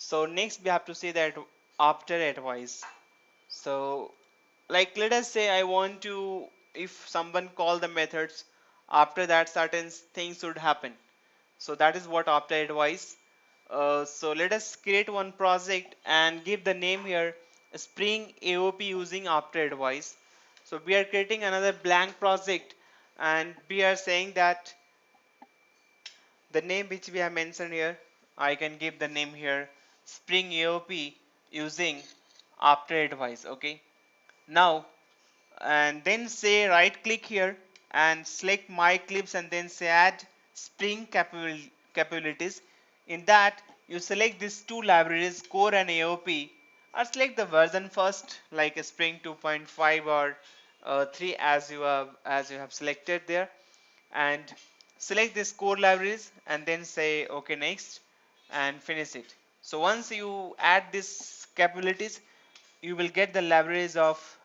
So next we have to say that after advice. So like let us say I want to, if someone call the methods, after that certain things should happen. So that is what after advice. So let us create one project and give the name here Spring AOP using after advice. So we are creating another blank project and we are saying that the name which we have mentioned here, I can give the name here Spring AOP using after advice. Okay. Now and then say right click here and select my clips and then say add Spring capabilities. In that you select these two libraries core and AOP, or select the version first like a Spring 2.5 or 3 as you have selected there, and select these core libraries and then say okay next and finish it. So once you add these capabilities, you will get the libraries of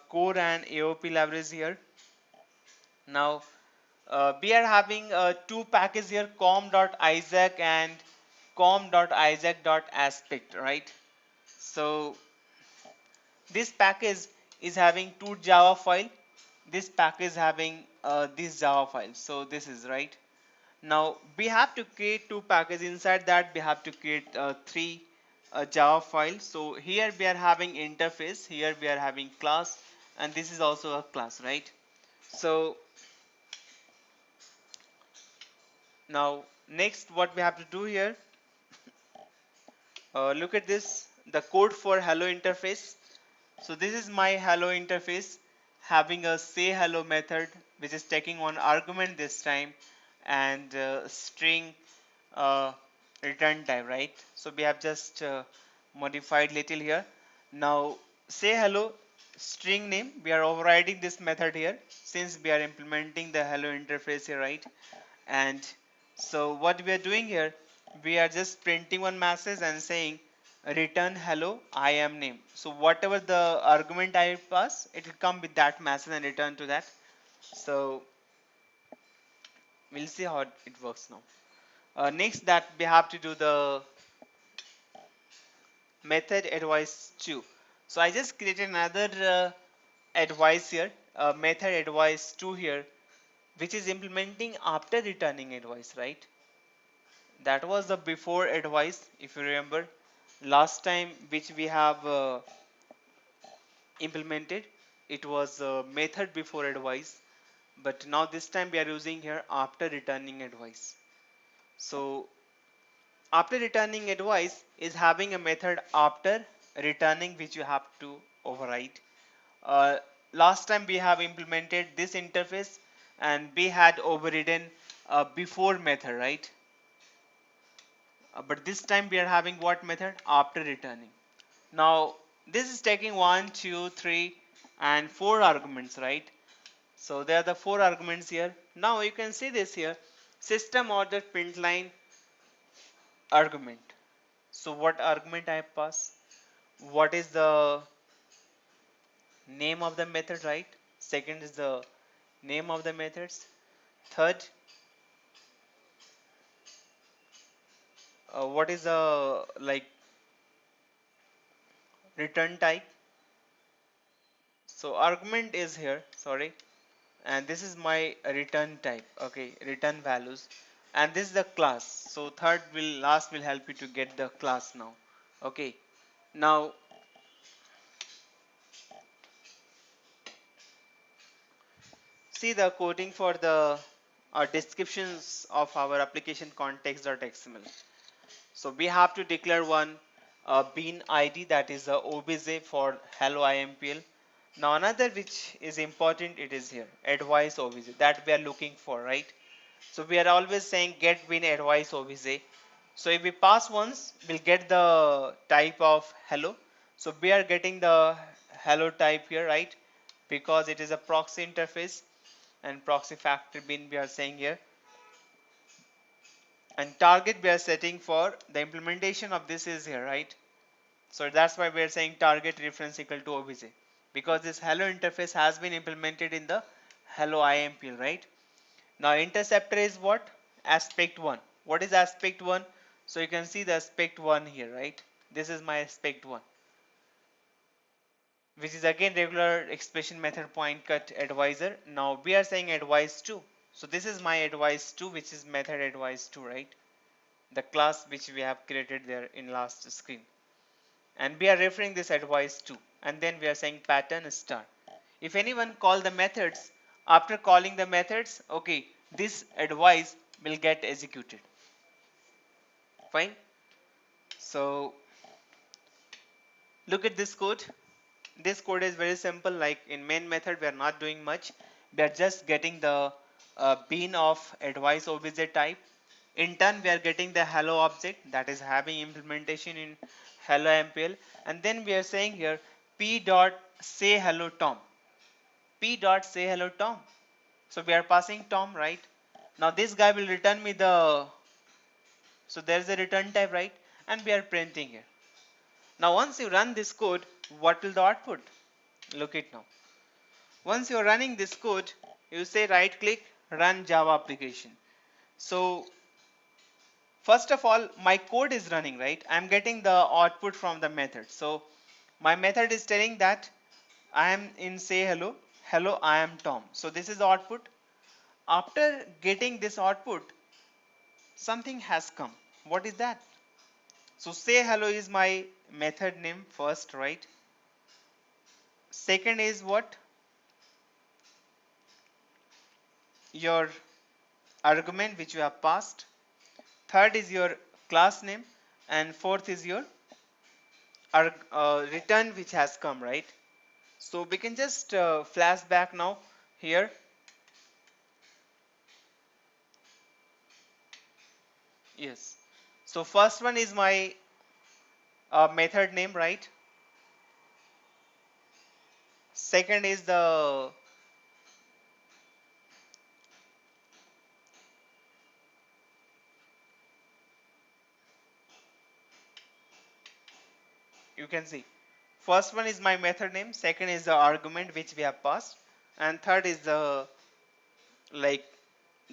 core and AOP libraries here. Now we are having two packages here, com.isaac and com.isaac.aspect, right? So this package is having two Java file. This package is having this Java file. So this is right. Now we have to create two packages. Inside that we have to create three Java files. So here we are having interface, here we are having class, and this is also a class, right? So now next what we have to do here, look at this, the code for hello interface. So this is my hello interface having a say hello method which is taking one argument this time and string uh, return type, right? So we have just modified little here. Now say hello string name, we are overriding this method here since we are implementing the hello interface here, right? And so what we are doing here, we are just printing one message and saying return hello I am name. So whatever the argument I pass, it will come with that message and return to that. So we'll see how it works now. Next that we have to do the method advice 2. So I just created another advice here, method advice 2 here, which is implementing after returning advice, right? That was the before advice, if you remember last time which we have implemented. It was method before advice, but now this time we are using here after returning advice. So after returning advice is having a method after returning which you have to override. uh, Last time we have implemented this interface and we had overridden before method, right? But this time we are having what method after returning. Now this is taking 1 2 3 and 4 arguments, right? So there are the 4 arguments here. Now you can see this here, system order print line argument. So what argument I pass, what is the name of the method, right? Second is the name of the methods. Third, what is the like return type. So argument is here, sorry, and this is my return type, okay, return values, and this is the class. So third will last will help you to get the class now. Okay, now see the coding for the descriptions of our application context.xml. So we have to declare one bean id, that is the obj for hello IMPL. Now another which is important, it is here advice obj that we are looking for, right? So we are always saying get bean advice obj. So if we pass once, we'll get the type of hello. So we are getting the hello type here, right? Because it is a proxy interface and proxy factory bin we are saying here, and target we are setting for the implementation of this is here, right? So that's why we are saying target reference equal to obj, because this hello interface has been implemented in the hello IMPL, right? Now interceptor is what? Aspect 1. What is aspect 1? So you can see the aspect1 here, right? This is my aspect1, which is again regular expression method point cut advisor. Now we are saying advice2. So this is my advice2, which is method advice2, right? The class which we have created there in last screen. And we are referring this advice2. And then we are saying pattern star. If anyone call the methods, after calling the methods, okay, this advice will get executed. Fine. So look at this code. This code is very simple. Like in main method, we are not doing much. We are just getting the bean of advice obj type. In turn, we are getting the hello object that is having implementation in hello MPL. And then we are saying here p dot say hello Tom. P dot say hello Tom. So we are passing Tom, right? Now this guy will return me the, so there is a return type, right? And we are printing here. Now once you run this code, what will the output? Look it now. Once you are running this code, you say right click, run Java application. So first of all, my code is running, right? I'm getting the output from the method. So my method is telling that I am in say hello, hello, I am Tom. So this is the output. After getting this output, something has come. What is that? So say hello is my method name first, right? Second is what? Your argument which you have passed. Third is your class name, and fourth is your return which has come, right? So we can just flash back now here. Yes. So first one is my method name, right? Second is the, you can see, first one is my method name, second is the argument which we have passed, and third is the, like,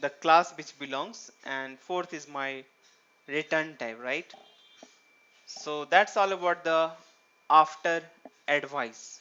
the class which belongs, and fourth is my return type, right? So that's all about the after advice.